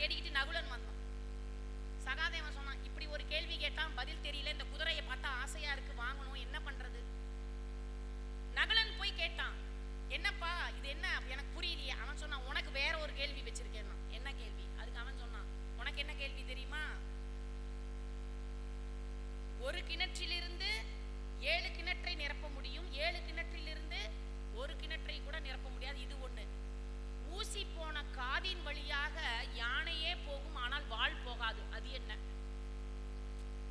தேடிக்கிட்டு நகுலன் வந்தான். சகாதேவன் சொன்னான், இப்படி ஒரு கேள்வி கேட்டான், பதில் தெரியல, இந்த குதிரையை பார்த்தா ஆசையா இருக்கு, வாங்கணும், என்ன பண்றது? நகுலன் போய் கேட்டான், என்னப்பா இது என்ன, எனக்கு புரியலையே. அவன் சொன்னான், உனக்கு வேற ஒரு கேள்வி வச்சிருக்கேன். என்ன கேள்வி? அதுக்கு அவன் சொன்னான், உனக்கு என்ன கேள்வி தெரியுமா? ஒரு கிணற்றிலிருந்து 7 கிணற்றை நிரப்ப முடியும், 7 கிணற்றிலிருந்து ஒரு கிணற்றை கூட நிரப்ப முடியாது. இது ஒண்ணு. ஊசி போன காதின் வழியாக யானையே போகும், ஆனால் வாள் போகாது. அது என்ன?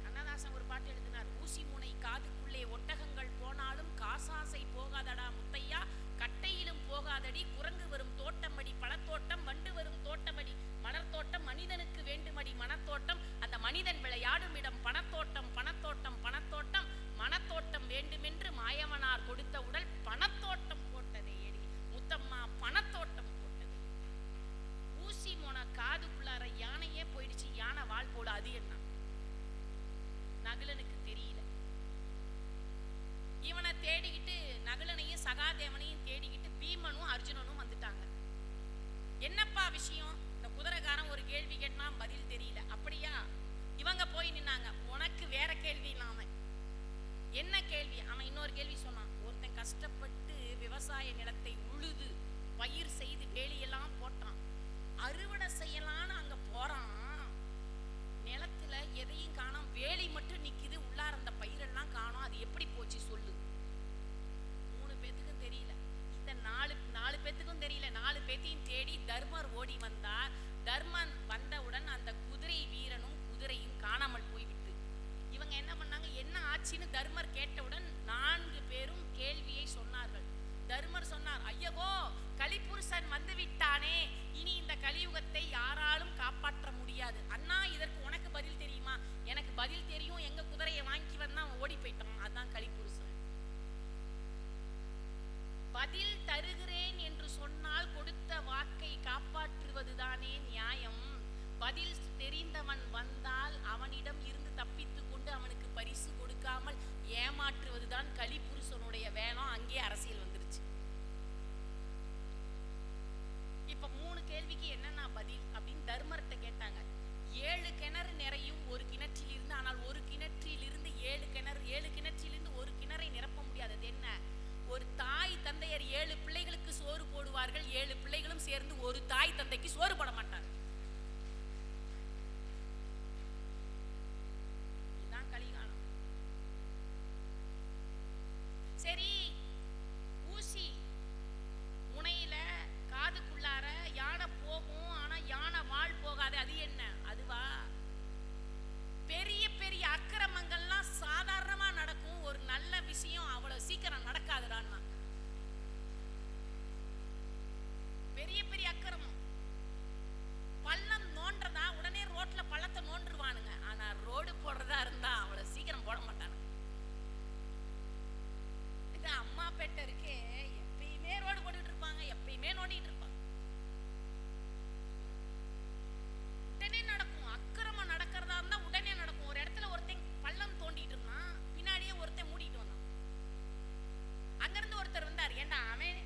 கண்ணதாசன் ஒரு பாட்டு எழுதினார், ஊசி முனை காதுக்குள்ளே ஒட்டகங்கள் போனாலும் காசாசை போகாதடா முத்தையா, கட்டையிலும் போகாதடி குரங்கு வரும் தோட்டமடி பழத்தோட்டம், வண்டு வரும் தோட்டமடி மலர்த்தோட்டம், மனிதனுக்கு வேண்டுமடி மனத்தோட்டம், அந்த மனிதன் விளையாடும் இடம் பணத்தோட்டம், பணத்தோட்டம் பணத்தோட்டம், மனத்தோட்டம் வேண்டுமென்று மாயவனார் கொடுத்த உடல் பணத்தோட்டம் போட்டதே எடி முத்தம்மா, பணத்தோட்டம் போட்டது. ஊசி மோன காதுக்குள்ளார யானையே போயிடுச்சு, யானை வால் போட. அது என்ன? நகுலனுக்கு தெரியல. இவனை தேடிக்கிட்டு, நகுலனையும் சகாதேவனையும் தேடிக்கிட்டு பீமனும் அர்ஜுனனும் வந்துட்டாங்க. என்னப்பா விஷயம்? இந்த குதிரைக்காரன் ஒரு கேள்வி கேட்டா பதில் தெரியல. அப்படியா? இவங்க போய் நின்னாங்க. உனக்கு வேற கேள்வி இல்லாம என்ன கேள்வி? அவன் இன்னொரு கேள்வி சொன்னான். ஒருத்தன் கஷ்டப்பட்டு விவசாய நிலத்தை உழுது பயிர் செய்து வேலியெல்லாம் போட்டான், அறுவடை செய்யலான்னு அங்க போறான், நிலத்துல எதையும் காணோம், வேலி மட்டும் நிக்குது, உள்ளார அந்த பயிரெல்லாம் காணோம். அது எப்படி போச்சு சொல்லு? 3 பேத்துக்கும் தெரியல. இந்த 4 பேத்துக்கும் தெரியல. 4 பேத்தையும் தேடி தர்மர் ஓடி வந்தார். தர்மன் வந்தவுடன் அந்த குதிரை வீரனும் குதிரையும் காணாமல் போய்விட்டு, இவங்க என்ன பண்ணாங்க, என்ன ஆச்சுன்னு தர்மர் கேட்டவுடன் 4 பேரும் கேள்வியை சொன்னார்கள். தர்மர் சொன்னார், ஐயகோ கலிபுருஷன் வந்து விட்டானே, இனி இந்த கலியுகத்தை யாராலும் காப்பாற்ற முடியாது. அண்ணா இதற்கு உனக்கு பதில் தெரியுமா? எனக்கு பதில் தெரியும், எங்க குதிரையை வாங்கி வந்தா ஓடி போயிட்டான், அதான் கலிபுருஷன். பதில் தருகிறேன் என்று சொன்னால் கொடுத்த வாக்கை காப்பாற்றுவதுதானே நியாயம். பதில் தெரிந்தவன் வந்தால் அவனிடம் இருந்து தப்பித்து கொண்டு அவனுக்கு பரிசு கொடுக்காமல் ஏமாற்றுவதுதான் கலிபுருஷனுடைய வேலம். அங்கே அரசியல் வந்துருச்சு. இப்ப 3 கேள்விக்கு என்னன்னா பதில் அப்படின்னு தர்மர்கிட்ட கேட்டாங்க. 7 கிணறு நிறையும் ஒரு கிணற்றில் இருந்து, ஆனால் ஒரு கிணற்றில் இருந்து 7 கிணறு, 7 கிணற்றிலிருந்து ஒரு கிணறை நிரப்ப முடியாது. அது என்ன? ஒரு தாய் தந்தையர் 7 பிள்ளைகளுக்கு சோறு போடுவார்கள், 7 பிள்ளைகளும் சேர்ந்து ஒரு தாய் தந்தைக்கு சோறு போட மாட்டாங்க. இதுதான் கலிகாலம். சரி, ஊசி முனையில காதுக்குள்ளார யானை போகும், ஆனா யானை வாள் போகாது. அது என்ன? அதுவா? பெரிய பெரிய அக்கிரமங்கள்லாம் சாதாரணமா நடக்கும், ஒரு நல்ல விஷயம் அவ்வளவு சீக்கிரம் நடக்காதுடான்னா. பெரிய பெரிய அக்கிரமம், பள்ளம் நோன்றதா உடனே ரோட்ல பள்ளத்தை நோண்டுருவானுங்க, ஆனா ரோடு போடுறதா இருந்தா அவ்வளவு சீக்கிரம் போட மாட்டானுங்க. இது அம்மாப்பேட்டை இருக்கே, எப்பயுமே ரோடு போட்டுட்டு இருப்பாங்க, எப்பயுமே நோண்டிட்டு இருப்பாங்க. உடனே நடக்கும், அக்கிரமம் நடக்கிறதா இருந்தா உடனே நடக்கும். ஒரு இடத்துல ஒருத்தன் பள்ளம் தோண்டிட்டு இருந்தான், பின்னாடியே ஒருத்தன் மூடிட்டு வந்தான். அங்கிருந்து ஒருத்தர் வந்தார், ஏண்டா அவன்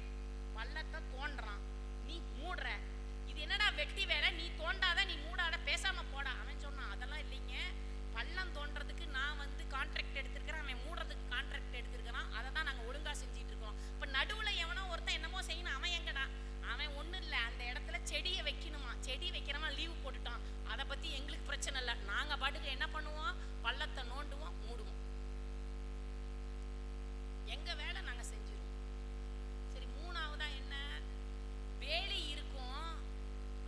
பள்ளத்தை தோன்றான், நீ மூடுற, இது என்னடா வெட்டி வேலை, நீ தோண்டாத, நீ மூடாத, பேசாம போடா. அவன் சொன்னான், அதெல்லாம் இல்லைங்க, பள்ளம் தோன்றதுக்கு நான் வந்து கான்ட்ராக்ட் எடுத்திருக்கிறேன், அவன் மூடுறதுக்கு கான்ட்ராக்ட் எடுத்திருக்கிறான், அதை தான் நாங்கள் ஒழுங்கா செஞ்சுட்டு இருக்கோம். இப்போ நடுவில் எவனோ ஒருத்தன் என்னமோ செய்யணும், அவன் எங்கடா? அவன் ஒன்றும் இல்லை, அந்த இடத்துல செடியை வைக்கணுமா, செடி வைக்கிறவன் லீவு போட்டுட்டான், அதை பற்றி எங்களுக்கு பிரச்சனை இல்லை, நாங்கள் பாட்டுக்கு என்ன பண்ணுவோம், பள்ளத்தை நோண்டுவோம், மூடுவோம், எங்க வேலை நாங்கள் செஞ்சிருவோம். சரி, 3ஆவதா என்ன? வேலி இருக்கும்,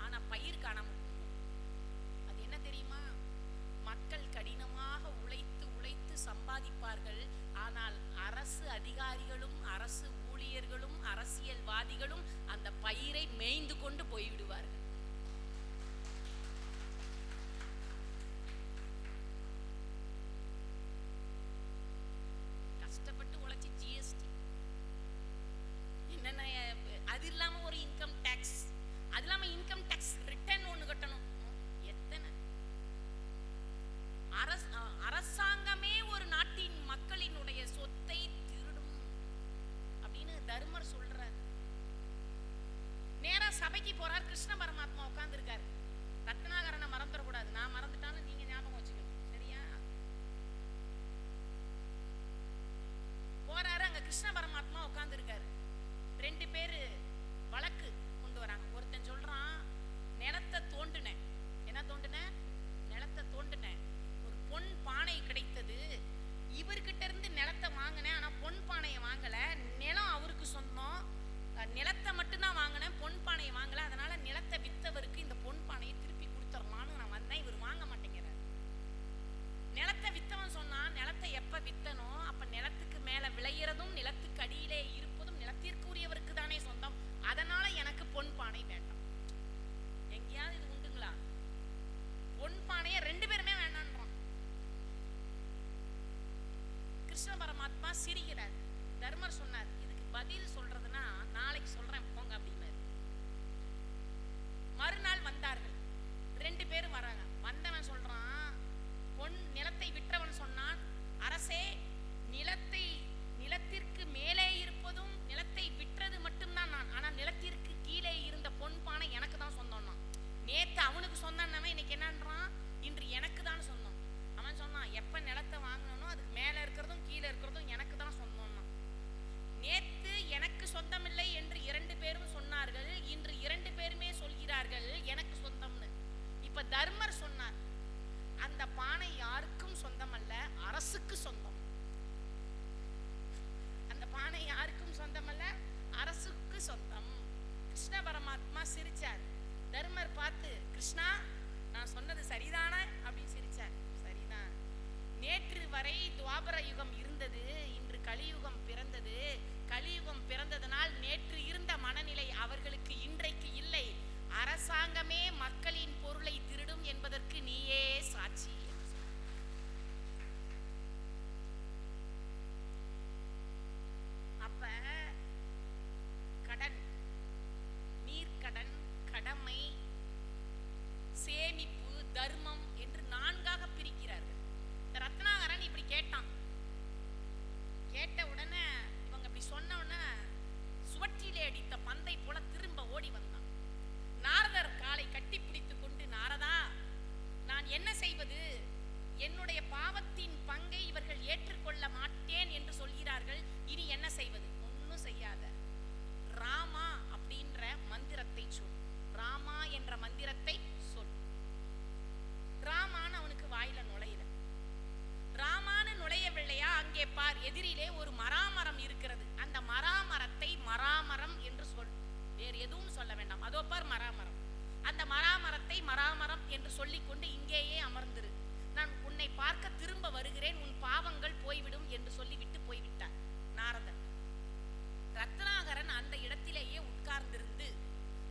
ஆனா பயிர் காணாம. அது என்ன தெரியுமா? மக்கள் கடினமாக உழைத்து உழைத்து சம்பாதிப்பார்கள், ஆனால் அரசு அதிகாரிகளும் அரசு ஊழியர்களும் அரசியல்வாதிகளும் அந்த பயிரை மேய்ந்து கொண்டு போய்விடுவார்கள். கஷ்டப்பட்டு உழைச்சி ஜிஎஸ்டி என்னென்ன, அது இல்லாம ஒரு இன்கம் டேக்ஸ், அது இல்லாம இன்கம் டேக்ஸ் ரிட்டர்ன் ஒண்ணு கட்டணும். எத்தனை அரசாங்கமே ஒரு நாட்டின் மக்களினுடைய சொத்தை திருடும் அப்படின்னு தர்மர் சொல்றார். நேரா சபைக்கு போறார், கிருஷ்ண பரமாத்மா உட்கார்ந்து இருக்காரு. ரத்னா மறந்துடக்கூடாது. நான் மறந்துட்டாலும் நீங்க ஞாபகம் வச்சுக்கணும். சரியா? போறாரு, அங்க கிருஷ்ண பரமாத்மா உட்கார்ந்து இருக்காரு. 2 பேரு வழக்கு கொண்டு வராங்க. ஒருத்தன் சொல்றான், நிலத்தை தோண்டுனேன். என்ன தோண்டுனேன்? நிலத்தை தோண்டுனேன். ஒரு பொன் பானை கிடைத்தது. இவர்கிட்ட இருந்து நிலத்தை வாங்கினேன், ஆனா பொன் பானையை வாங்கல. நிலம் அவருக்கு சொந்தம், நிலத்தை மட்டும்தான் வாங்கினேன், பொன் பானையை வாங்கல. அதனால நிலத்தை வித்தவருக்கு இந்த பொன் பானையை திருப்பி கொடுத்துடலான்னு நான் வந்தேன். இவர் வாங்க மாட்டேங்கிறார். நிலத்தை வித்தவன் சொன்னான், நிலத்தை எப்ப வித்தனோ அப்ப நிலத்துக்கு மேல விளையிறதும் நிலத்துக்கு அடியிலே இருப்பதும் நிலத்திற்குரியவருக்கு தானே சொந்தம். அதனால எனக்கு பொன் பானை வேண்டாம். எங்கேயாவது இது உண்டுங்களா? பொன் பானையை 2 பேருமே வேண்டான்றான். கிருஷ்ண பரமாத்மா சிரிக்கிறார். தர்மர் சொன்னார், இதுக்கு பதில் சொல்றதுன்னா நாளைக்கு சொல்றேன் போங்க அப்படின்னாரு. மறுநாள் வந்தார்கள். 2 பேரும் வராங்க. வந்தவன் சொல்றான், பொன் நிலத்தை விற்றவன் சொன்னான், அரசே, நிலத்திற்கு மேலே இருப்பதும் நிலத்தை விற்றது மட்டும்தான் நான், ஆனா நிலத்திற்கு கீழே இருந்த பொன் பானை எனக்கு தான் சொந்தம்னா. நேத்து அவனுக்கு சொந்தம்னவன் இன்னைக்கு என்னன்றான், இன்று எனக்கு தான் சொந்தம். அவன் சொன்னான், எப்ப நிலத்தை வாங்கணும் அதுக்கு மேல இருக்கிறதும் கீழே இருக்கிறதும் எனக்கு தான் சொந்தம்னா. நேத்து எனக்கு சொந்தமில்லை என்று 2 பேரும் சொன்னார்கள், இன்று 2 பேருமே சொல்கிறார்கள் எனக்கு சொந்தம்னு. இப்ப தர்மர் சொன்னார், அந்த பானை யாருக்கும் சொந்தம் அல்ல, அரசுக்கு சொந்தம். அந்த பானை யாருக்கும் சொந்தம் அல்ல, அரசுக்கு சொந்தம். கிருஷ்ண பரமாத்மா சிரிச்சார். தர்மர் பார்த்து, கிருஷ்ணா, நான் சொன்னது சரிதானே அப்படின்னு சிரிச்சார். சரிதான். நேற்று வரை துவாபர யுகம் இருந்தது, இன்று கலியுகம் பிறந்தது. கலியுகம் பிறந்ததனால் நேற்று இருந்த மனநிலை அவர்களுக்கு இன்றைக்கு இல்லை. அரசாங்கமே மக்களின் பொருளை திருடும் என்பதற்கு நீயே சாட்சி. அப்ப கடன், நீர்க்கடன், கடமை, சேமிப்பு, தர்மம் என்று 4ஆக பிரிக்கிறார்கள். ரத்னாகரன் இப்படி கேட்டான். கேட்ட உடனே இவங்க இப்படி சொன்ன உடனே சுவற்றிலே அடித்த பந்தை போல திரும்ப ஓடி வந்தான். நாரதர் காலை கட்டி பிடித்துக் கொண்டு, நாரதா, நான் என்ன செய்வது? என்னுடைய பாவத்தின் பங்கை இவர்கள் ஏற்றுக்கொள்ள மாட்டேன் என்று சொல்கிறார்கள். இனி என்ன செய்வது? ஒன்னும் செய்யாத. ராமா அப்படின்ற மந்திரத்தை சொல். ராமா என்ற மந்திரத்தை சொல். ராமான்னு அவனுக்கு வாயில நுழையல. ராமான்னு நுழையவில்லையா? அங்கே பார், எதிரிலே ஒரு மராமரம் இருக்கிறது. அந்த மராமரத்தை மராமரம் என்று சொல். வேறு எதுவும் சொல்ல வேண்டாம். அதோ பார் மராமரம். அந்த மராமரத்தை மராமரம் என்று சொல்லிக்கொண்டு இங்கேயே அமர்ந்திரு. நான் உன்னை பார்க்க திரும்ப வருகிறேன், உன் பாவங்கள் போய்விடும் என்று சொல்லிவிட்டு போய்விட்டார் நாரதர். ரத்னாகரன் அந்த இடத்திலேயே உட்கார்ந்திருந்து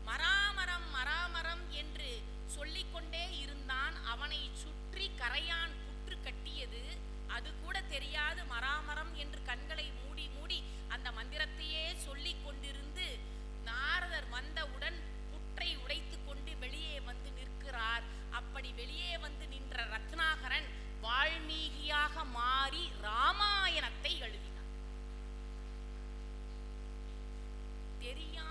மராமரம் மராமரம் என்று சொல்லிக்கொண்டே இருந்தான். அவனை சுற்றி கரையான் புற்று கட்டியது. அது கூட தெரியாது மராமரம் என்று கண்களை மூடி மூடி அந்த மந்திரத்தையே சொல்லிக் கொண்டிருந்து நாரதர் வந்தவுடன் புற்றை உடைத்து கொண்டு வெளியே வந்து நிற்கிறார். அப்படி வெளியே வந்து நின்ற ரத்னாகரன் வால்மீகியாக மாறி ராமாயணத்தை எழுதினார். தெரியாத